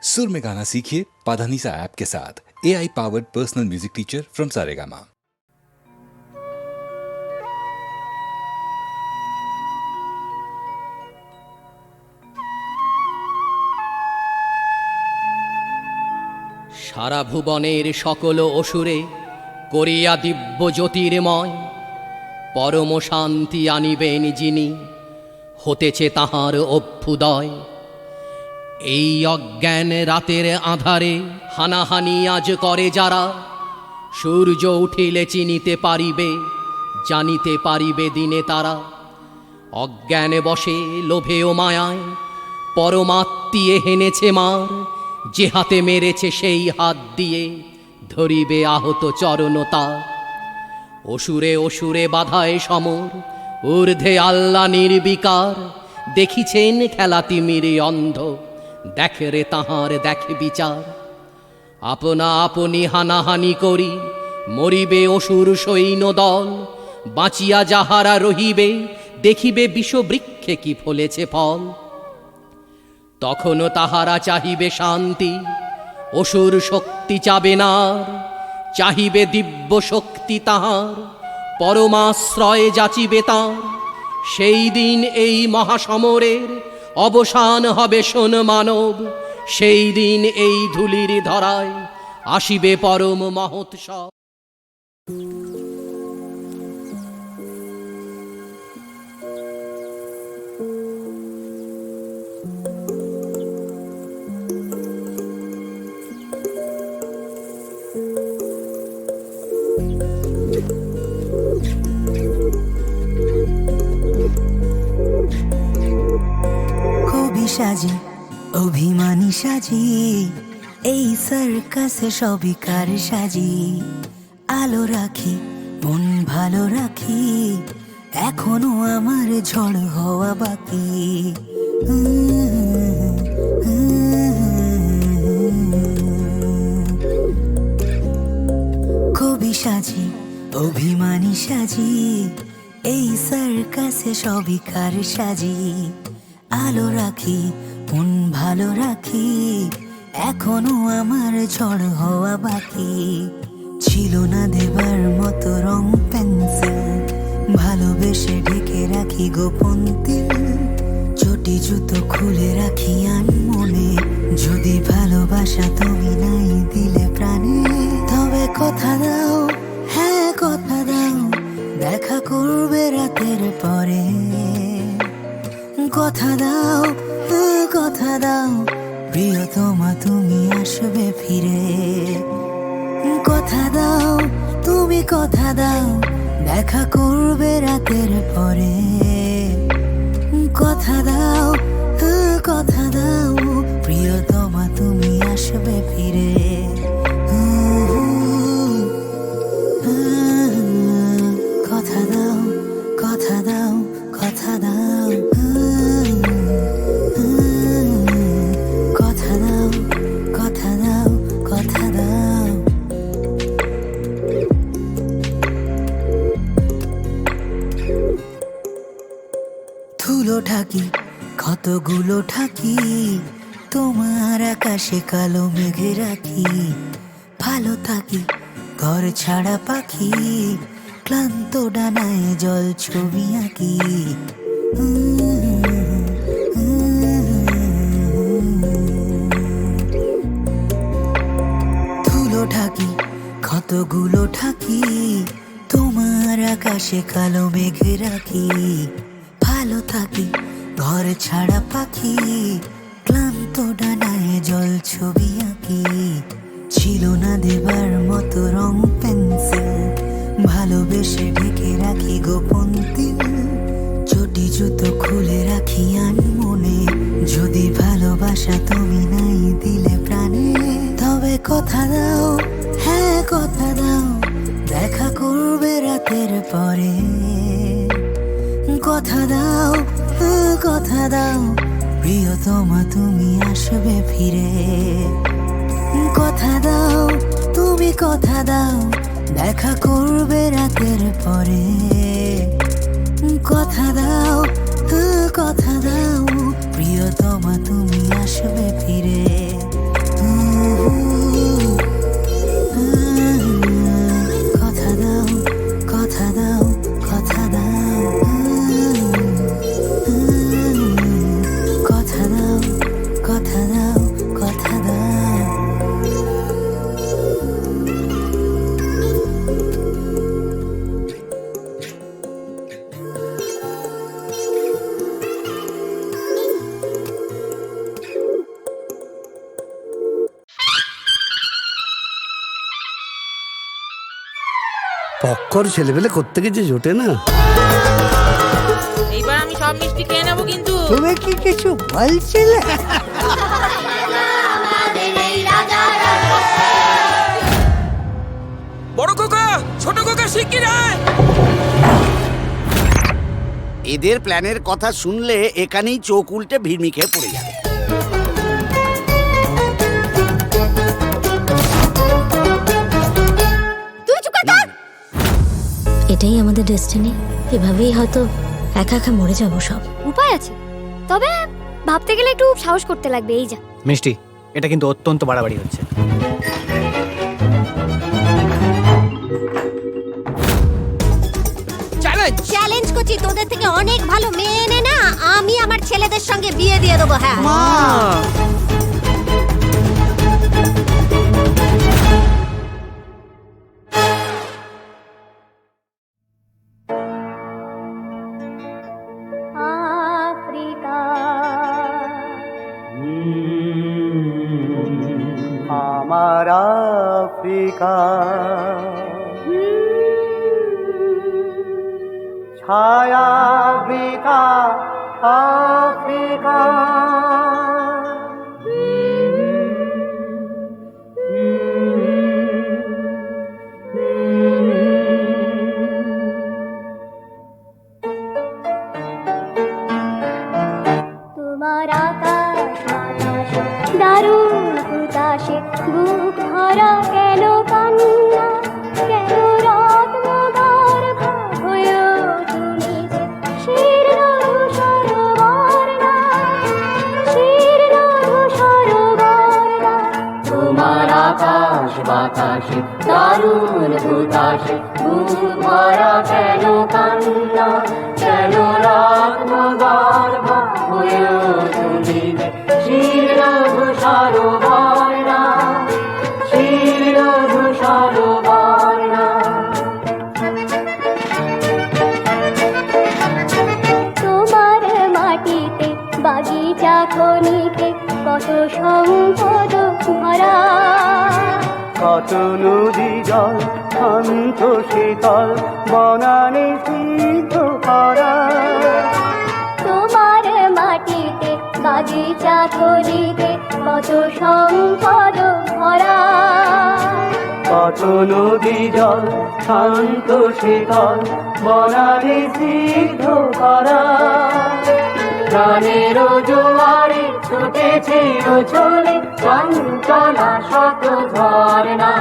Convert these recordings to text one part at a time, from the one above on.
सुर में गाना सीखिए पाधानीसा ऐप के साथ। AI powered personal music teacher from Saregama. সারা ভুবনের সকল অসুরে করিয়া দিব্য জ্যোতির্ময় পরম শান্তি আনিবেন যিনি, হতেছে তাহার অভ্যুদয়। এই অজ্ঞান রাতের আধারে হানাহানি আজ করে যারা, সূর্য উঠিলে চিনিতে পারিবে, জানিতে পারিবে দিনে তারা। অজ্ঞানে বসে লোভে ও মায়ায় পরমাত্মীয়ে হেনেছে মার, যে হাতে মেরেছে সেই হাত দিয়ে ধরিবে আহত চরণ তার। অসুরে অসুরে বাধায় সমর, ঊর্ধ্বে আল্লাহ নির্বিকার। দেখিছেন খেলা তিমিরে অন্ধ, দেখে রে তাহার দেখে বিচার। আপনা আপনি হানাহানি করি মরিবে অসুর সৈন্য দল, বাঁচিয়া যাহারা রহিবে দেখিবে বিষবৃক্ষে কি ফলেছে ফল। তখনও তাহারা চাহিবে শান্তি, অসুর শক্তি চাবে না, চাহিবে দিব্য শক্তি তাহার, পরমাশ্রয়ে যাচিবে তার। সেই দিন এই মহাসমরের অবসান হবে শোন মানব, সেই দিন এই ধুলির ধরায় আসিবে পরম মহোৎসব। সাজি অভিমানী সাজি, এই সার্কাসে সবই কার সাজি। আলো রাখি মন ভালো রাখি, এখনো আমার ঝড় হওয়া বাকি। কবি সাজি অভিমানী সাজি, এই সার্কাসে সবই কার সাজি। আলো রাখি মন ভালো রাখি, এখনো আমার ঝড় হওয়া বাকি। ছিল না দেবার মতো রং পেন্সিল, ভালোবেসে ঢেকে রাখি গোপন তিল। চটি জুতো খুলে রাখি আনমনে, যদি ভালোবাসা তুমি নাই দিলে প্রাণে। তবে কথা দাও, হ্যাঁ কথা দাও, দেখা করবে রাতের পরে। কথা দাও, কথা দাও, প্রিয়তমা তুমি আসবে ফিরে। কথা দাও, তুমি কথা দাও, দেখা করবে রাতের পরে। কথা দাও, কথা দাও, প্রিয়তমা তুমি আসবে ফিরে। কথা দাও, কথা দাও, কথা দাও, কথা দাও, কথা দাও, কথা দাও। ধুলো ঢাকি কতগুলো ঢাকি, তোমার আকাশে কালো মেঘে রাখি। ভালো থাকি ঘর ছাড়া পাখি, ক্লান্ত ডানায় জল ছবি আঁকি। ধুলো ঢাকি কতগুলো ঢাকি, তোমার আকাশে কালো মেঘে রাখি। ভালো থাকি ঘর ছাড়া পাখি, ক্লান্ত ডানায় জল ছবি আঁকি। ছিল না দেবার মতো রং পেন্সিল, ভালোবেসে ঢেকে রাখি গোপন তিল। চটি জুতো খুলে রাখি আনমনে, যদি ভালোবাসা তুমি নাই দিলে প্রাণে। তবে কথা দাও, হ্যাঁ কথা দাও, দেখা করবে রাতের পরে। কথা দাও, কথা দাও, প্রিয়তমা তুমি আসবে ফিরে। কথা দাও, তুমি কথা দাও, দেখা করবে রাতের পরে। কথা দাও, কথা দাও, প্রিয়তমা তুমি আসবে ফিরে। পক্কর ছেলেপেলে কোত্থেকে যে জোটে না। এইবার আমি সব মিষ্টি খেয়ে নেবো কিন্তু। তুমি কি কিছু বলছিলে? বড় খোকা, ছোট খোকা শিগগির আয়। এদের প্ল্যানের কথা শুনলে এখানেই চোখ উল্টে ভিড়মি খেয়ে পড়ে যাবে। এটাই আমাদের ডেস্টিনি। এভাবেই হয়তো একা একা মরে যাবো সব। উপায় আছে, তবে ভাবতে গেলে একটু সাহস করতে লাগবে। এই যা মিষ্টি, এটা কিন্তু অত্যন্ত বাড়াবাড়ি হচ্ছে। চ্যালেঞ্জ করছি, তোদের থেকে অনেক ভালো মেয়ে এনে না আমি আমার ছেলেদের সঙ্গে বিয়ে দিয়ে দেবো। হ্যাঁ আফ্রিকা, আমার আফ্রিকা ছায়া আফ্রিকা, আফ্রিকা তোমার আকাশ বাতাস দারুণ হুতাশে বুক ভরা কেন কান্না, কেন রত্ন গর্ভা হয়েও তুমি যে শীর্ণ সরোবর না, শীর্ণ সরোবর না। তোমার আকাশ বাতাসে দারুণ হুতাশে বুক ভরা কেন কান্না, কেন রত্ন গর্ভা হয়েও তুমি যে শীর্ণ সরোবর না, শীর্ণ সরোবর না। তোমার মাটিতে বাগিচা খনিতে কত সম্পদ ভরা, কত নদী জল শান্ত শীতল বনানে সিদ্ধ করা। তোমার মাটিতে বাগিচা খনিতে কত সম্পদ ভরা, কত নদী জল শান্ত শীতল বনানে সিদ্ধ করা। প্রাণের জোয়ারে ছুটেছে চলে চঞ্চলা শত ঝরনা।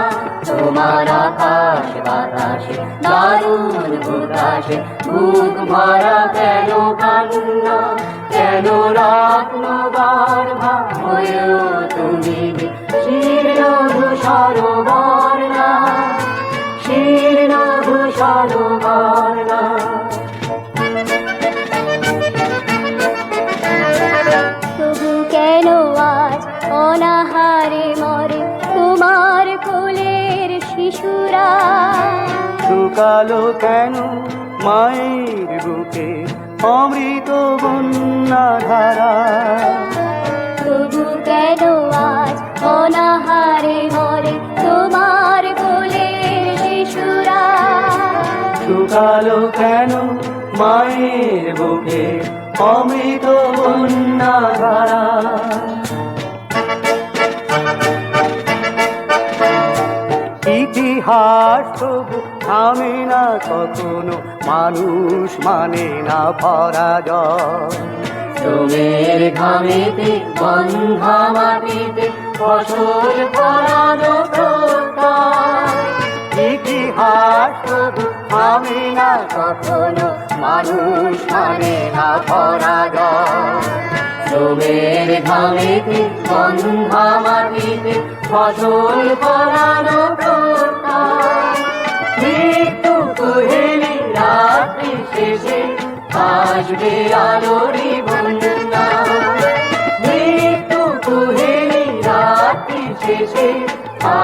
তোমার আকাশ বাতাসে দারুণ হুতাশে বুক ভরা কেন কান্না, কেন রত্ন গর্ভা হয়েও তুমি যে শীর্ণ সরোবর না, শীর্ণ সরোবর না। তবু কেন আজ অনাহারে মরে তোমার কোলের শিশুরা, শুকালো কেন মায়ের বুকে অমৃত বন্যা ধারা। তবু কেন আজ অনাহারে মরে তোমার কোলের শিশুরা, শুকালো কেন মায়ের বুকে অমৃত বন্যা ধারা। ইতিহাস তবু থামে না কখনো, মানুষ মানে না পরাজয়। শ্রমের ঘামেতে বন্ধা মাটিতে ফসল ফলানো প্রত্যয়। ইতিহাস তবু থামে না কখনো, মানুষ মানে না পরাজয়। শ্রমের ঘামেতে বন্ধা মাটিতে ফসল ফলানো প্রত্যয়। মৃত্যু কুহেলি রাত্রি শেষে আসবে আলোরি বন্যা, মৃত্যু কুহেলি রাত্রি শেষে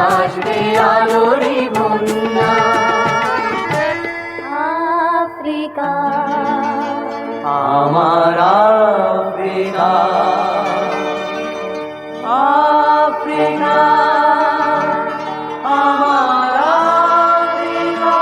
আসবে আলোরি বন্যা। আফ্রিকা আমার আফ্রিকা, আফ্রিকা আমার আফ্রিকা।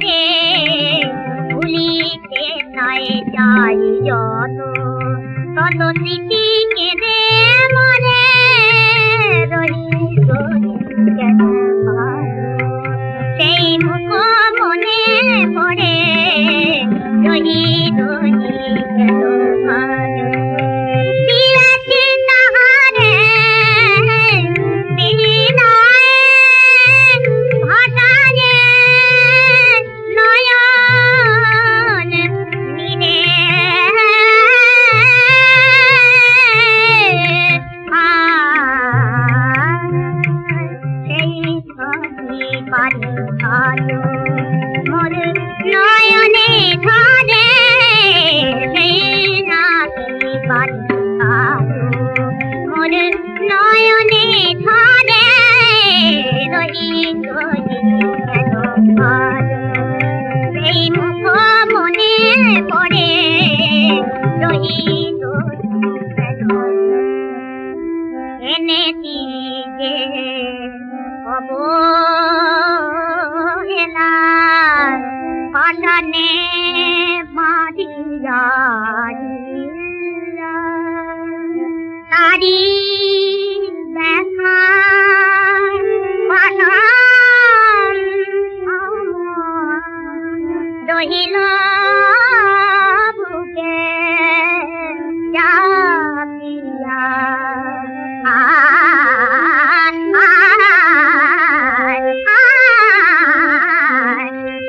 তারে ভুলিতে নাই যাই যত তত স্মৃতি কেঁদে মরে রহিল কেন ভালো সেই মুখ মনে পড়ে রহিল কেন ভালো দিয়েছি তাহারে বিনায় ভাটারে নয়ন মিলে সেই ছবি পারি ভালো মোর নয়নে ধরে সেই নাকি পারি ভালো মোর নয়নে ধরে রহিল কেন ভালো সেই মুখ মনে পড়ে রহিল কেন এনেছি যে অবহেলা পাঠানে মারিয়া তারি দেখা পাঠান রহিল বুকে চাপিয়া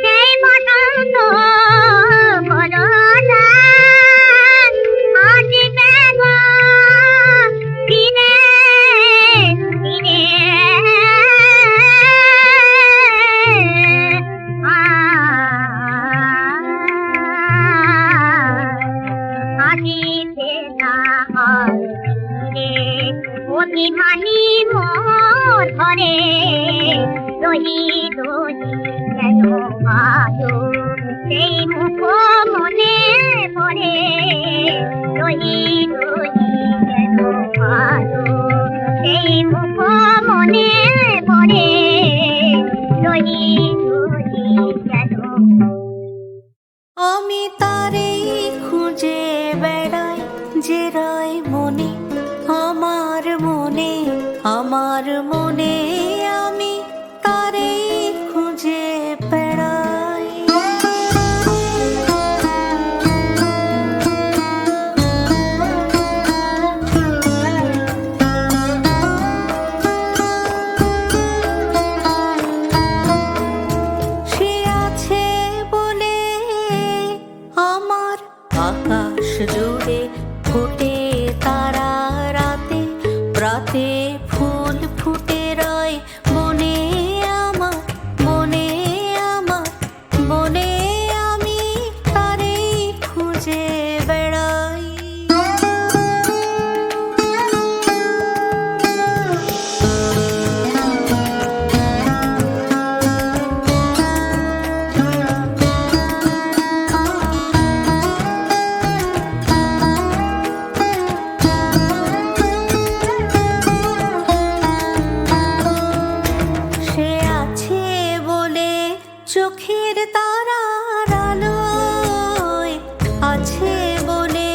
সেই বসন্ত বলনা আসিবে গো ফিরে ফিরে আসিবে না আর ফিরে অভিমানী মোর ঘরে রহিল কেন ভালো সেই মুখ মনে পড়ে রহিল কেন ভালো সেই মুখ মনে পড়ে রহিল কেন আমি তারেই খুঁজে বেড়াই যে রয় মনে আমার মনে আমার মনে আমি তারেই খুঁজে বেড়াই সে আছে বলে আমার আকাশ জুড়ে ফোটে তারা রাতে রাতে ফুল ফুটে রয় বনে আমার বনে আমার বনে আমি তারেই খুঁজে বেড়াই সে আছে বলে চোখের তারার আলোয় আছে বলে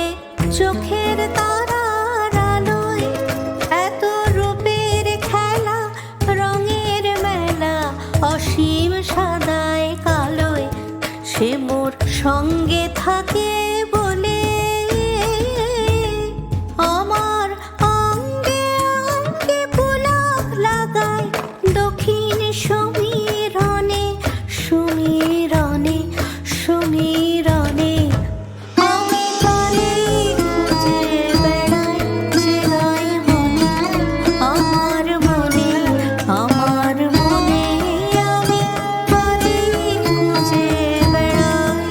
চোখের তারার আলোয় এত রূপের খেলা রঙের মেলা অসীম সাদায় কালোয় সে মোর সঙ্গে থাকে বলে আমার অঙ্গে অঙ্গে পুলক লাগায় দক্ষিণ সমীরণে সমীরণে সমীরণে আমি তারেই খুঁজে বেড়াই যে রয় মনে আমার মনে আমার মনে আমি তারেই খুঁজে বেড়াই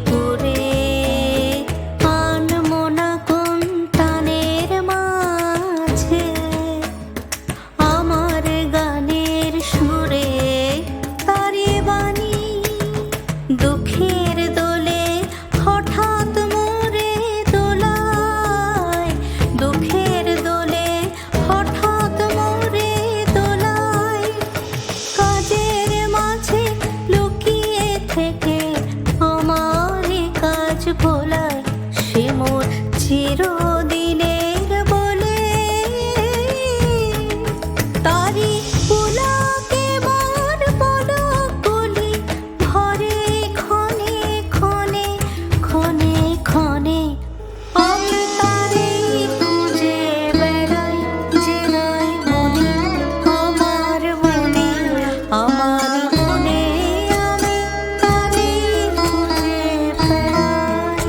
পুরে আনমনা কোন টানের মাঝে আমার গানের সুরে তারে বাণী দুঃখের দোলে হঠাৎ মোরে দোলায় দুঃখের দোলে হঠাৎ মোরে দোলায় কাজের মাঝে লুকিয়ে থেকে আমার কাজ ভোলায় সে মোর চিরদিনের বলে তারি পুলাকে মোর পলক বলি ভরে ক্ষণে ক্ষণে ক্ষণে ক্ষণে আমি তারে খুঁজে বেড়াই যে নাই মনে আমার মনে আমার মনে আমি তারে খুঁজে বেড়াই।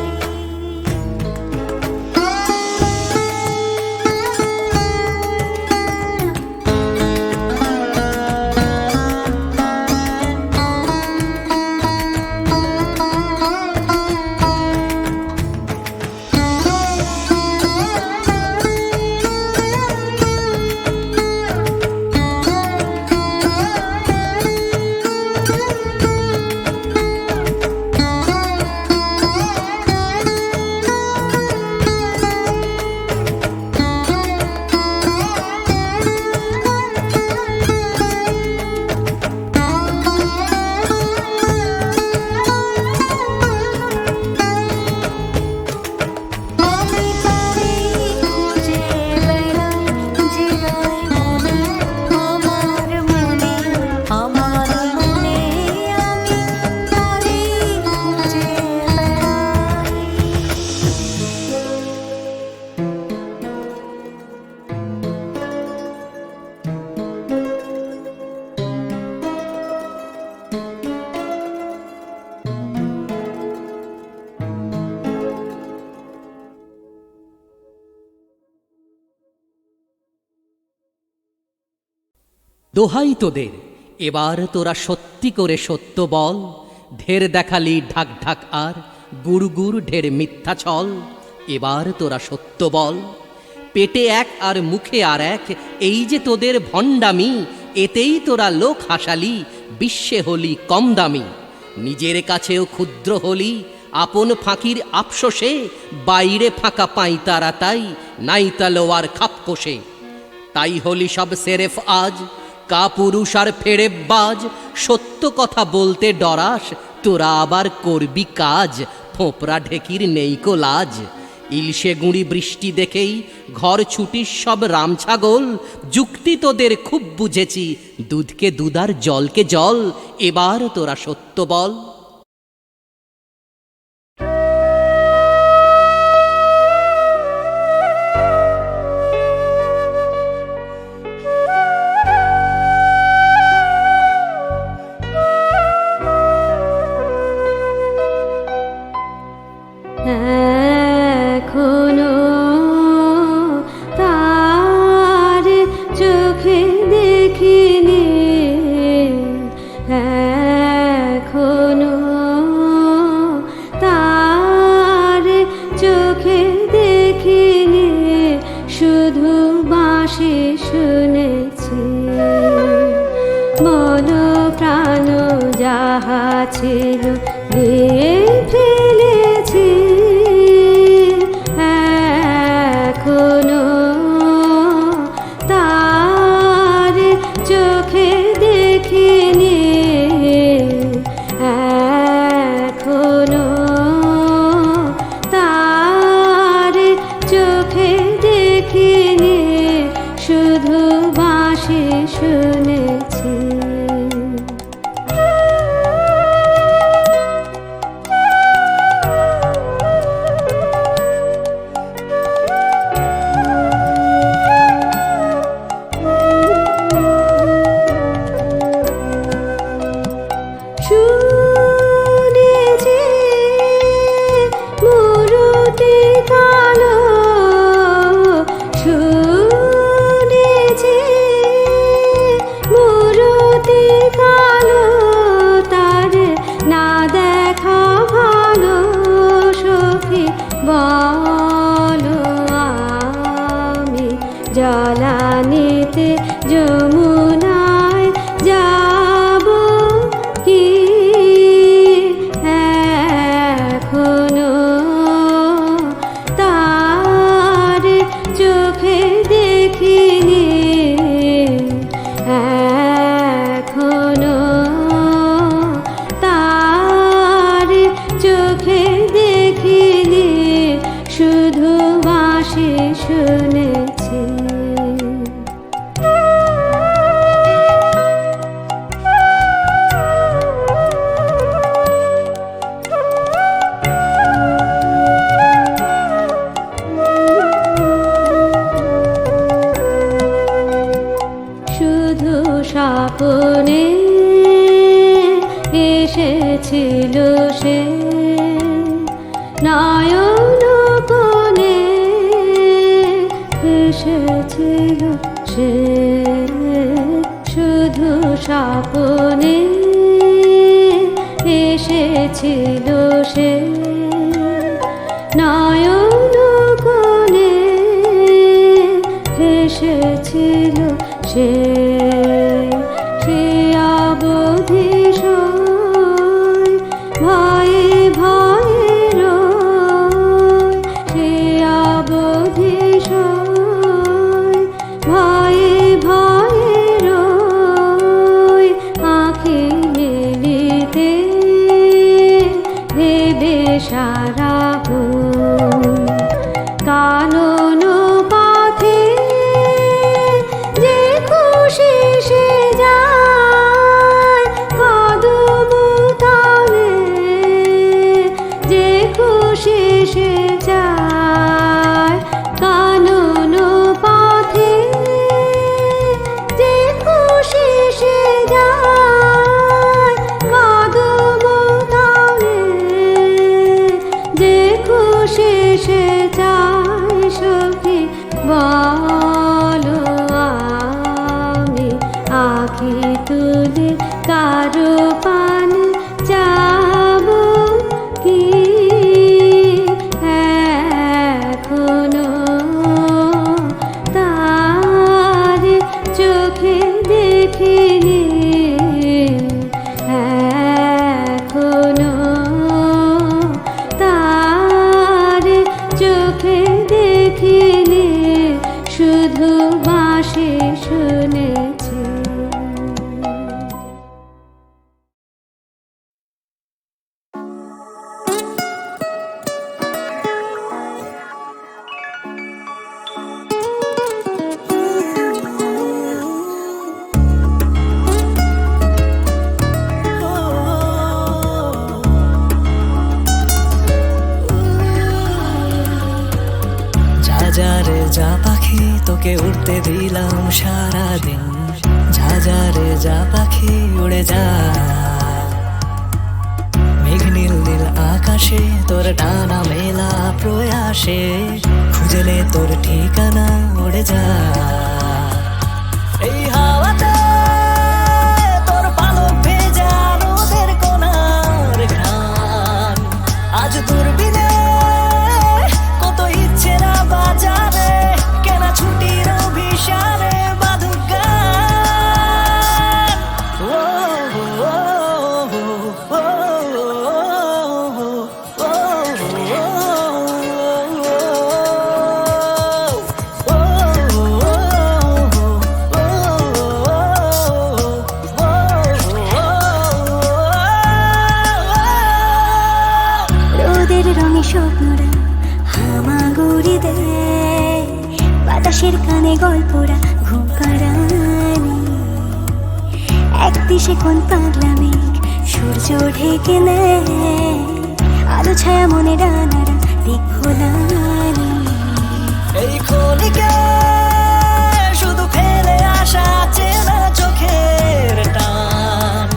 আমি তারে খুঁজে বেড়াই যে নাই মনে আমার মনে আমার মনে আমি তারে খুঁজে বেড়াই। দোহাই তোদের, এবার তোরা সত্যি করে সত্য বল। ঢের দেখালি ঢাক ঢাক আর গুড় গুড় ঢের মিথ্যা ছল। এবার তোরা সত্য বল। পেটে এক আর মুখে আর এক, এই যে তোদের ভণ্ডামি, এতেই তোরা লোক হাসালি, বিশ্বে হলি কম দামি। নিজের কাছেও ক্ষুদ্র হলি, আপন ফাঁকির আফসোসে, বাইরে ফাঁকা পাই তারা তাই নাইতা লোয়ার খাপ কষে। তাই হলি সব সেরেফ আজ, কাপুরুষ আর ফেরে বাজ। সত্য কথা বলতে ডরাস, তোরা আবার করবি কাজ, ফোঁপরা ঢেকির নেই কো লাজ। ইলশে গুঁড়ি বৃষ্টি দেখেই ঘর ছুটিস সব রাম ছাগল। যুক্তি তোদের খুব বুঝেছি, দুধকে দুধ আর জলকে জল। এবার তোরা সত্য বল। এখনো তার চোখে দেখিনি, এখনো তার চোখে দেখিনি, শুধু বাঁশি শুনেছি। মন প্রাণ যাহা ছিল নিয়ে ফেলেছি। নয়ন কোণে এসেছিল সে শুধু স্বপ্নে এসেছিল সে নয়ন কোণে এসেছিল সে সে অবধি সয় ভয়ে ভয়ে রয় সে অবধি সয় ভয়ে ভয়ে রয় আঁখি মেলিতে ভেবে সারা কানন পথে যে খুশি সে যায় কদম তলে যে খুশি সে যায় কানন পথে যে খুশি সে যায় কদম তলে যে খুশি সে যায় সখী বলো আমি আঁখি তুলে কারো পান যাব কি এখনো তার চোখে দেখিনি এখনো তার চোখে দেখিনি শুধু বাঁশি শুনেছি যা রে যা পাখি তোকে উড়তে দিলাম সারাদিন যা যা রে যা পাখি উড়ে যা মেঘ নীল নীল আকাশে তোর ডানা মেলা প্রয়াসে খুঁজলে তোর ঠিকানা উড়ে যা এই হাওয়াতে তোর পালক ভেজা রোদের কোনার ঘ্রাণ আজ দূরবীনে কত ইচ্ছেরা বাজারে কেনা ছুটির অভিসারে বাঁধুক গান ও ও ও রোদের রঙে স্বপ্নরা হামাগুড়ি দেয় বাতাসের কানে গল্পরা ঘুম পাড়ানি এক দিশে কোন পাগলা মেঘ সূর্য ঢেকে নেয় আলো ছায়া মনে ডানারা দিক ভোলানি এই খোলিকে শুধু ফেলে আসা চেনা চোখের টান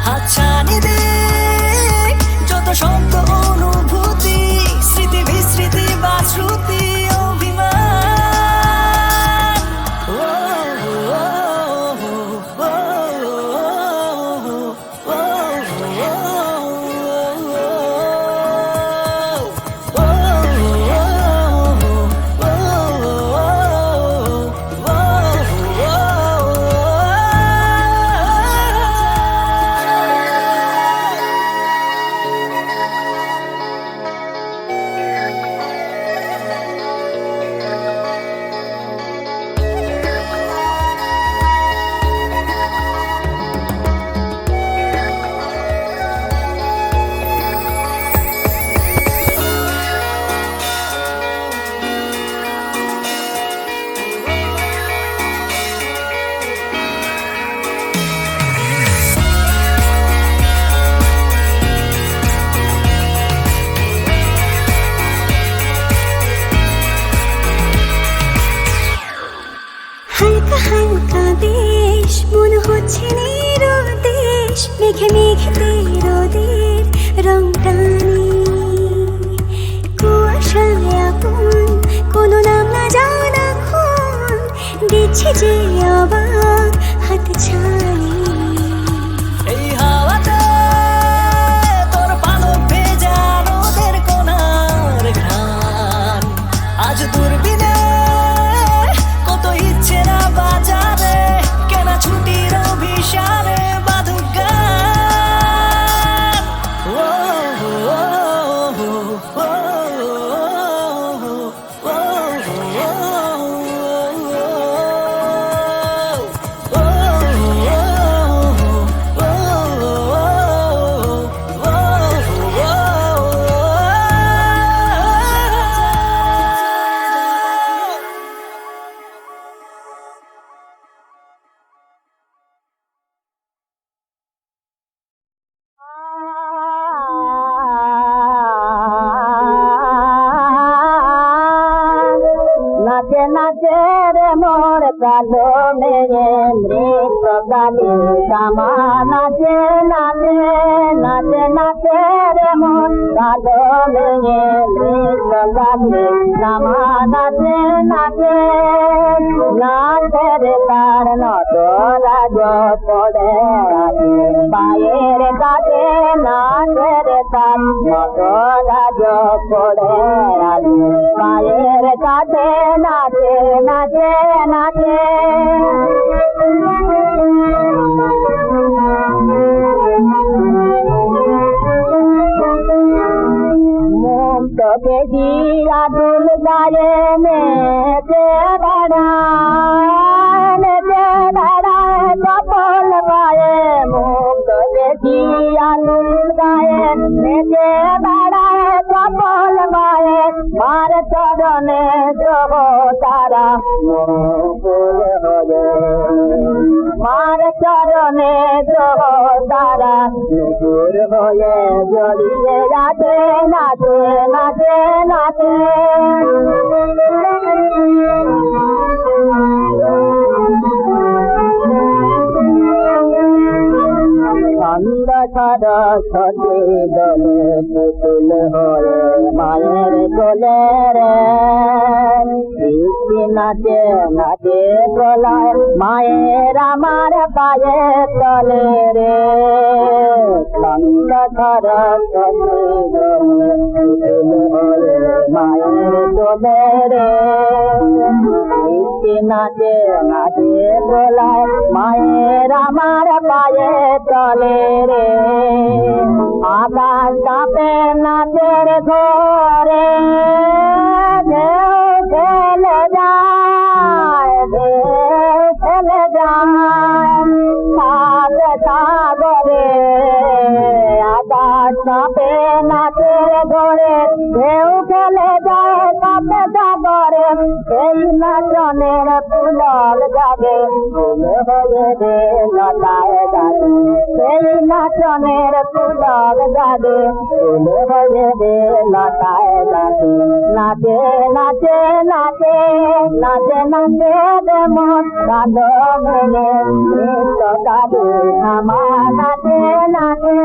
হাতছানি দিক যত শব্দ অনুভূতি স্মৃতি বিস্মৃতি বা শ্রুতি অভিমান ও ও ও ও ও দিচ্ছে যে অবাক হাত ছানি এই হাওয়াতে তোর পালক ভেজা রোদের কোনার ঘ্রাণ আজ দূরবীনে কত ইচ্ছে না বাজারে কেনা ছুটির অভিসারে বাদুক গান ও, ও, ও, ও, নাচে নাচে রে মোর কালো মেয়ে মৃত গালি শ্যামা নাচে নাচে নাচে নাচে রে মোর কালো মেয়ে মৃত গালি শ্যামা নাচে নাচে নাচে রে তার নটরাজ পড়ে পায়ের কাছে নাচে রে তার নটরাজ পড়ে পায়ের কাছে নাচে নাচে নাচে মুখ তোকে দিয়া দুল গায়ে মেতে বেড়ায় কপল পায়ে মুখ তোকে দিয়া দুল গায়ে মেতে বেড়ায় কপল পায়ে মার চরণে দ্রব তারা মুকুল হয়ে মার চরণে দ্রব তারা মুকুল হয়ে জড়িয়ে যাতে নাচে নাচে নাচে ছন্দ সরস্বতী দলে পুতুল হয়ে মায়ের কোলে রে কৃষ্ণ নাচে নাচে গলায় মায়ের আমার পায়ে তলে রে ছন্দ সরস্বতী দলে পুতুল হয়ে মায়ের কোলে রে কৃষ্ণ নাচে নাচে গলায় মায়ের আমার পায়ে তলে রে আকাশ কাঁপে নাচের ঘরে ঢেউ ফেলে যায় ঢেউ ফেলে যায় সাগরে সাগরে আকাশ কাঁপে নাচের ঘরে ঢেউ ফেলে যায় কাঁপে সাগরে সেই নাচনের পুলক যাবে ফুল হয়ে রে লতায় যাবে সেই নাচনের পুলক যাবে ফুল হয়ে রে লতায় যাবে নাচে নাচে নাচে নাচে নাচে রে মন কাঁদো ভেঙে নৃত্য কাঁদে আমার নাচে নাচে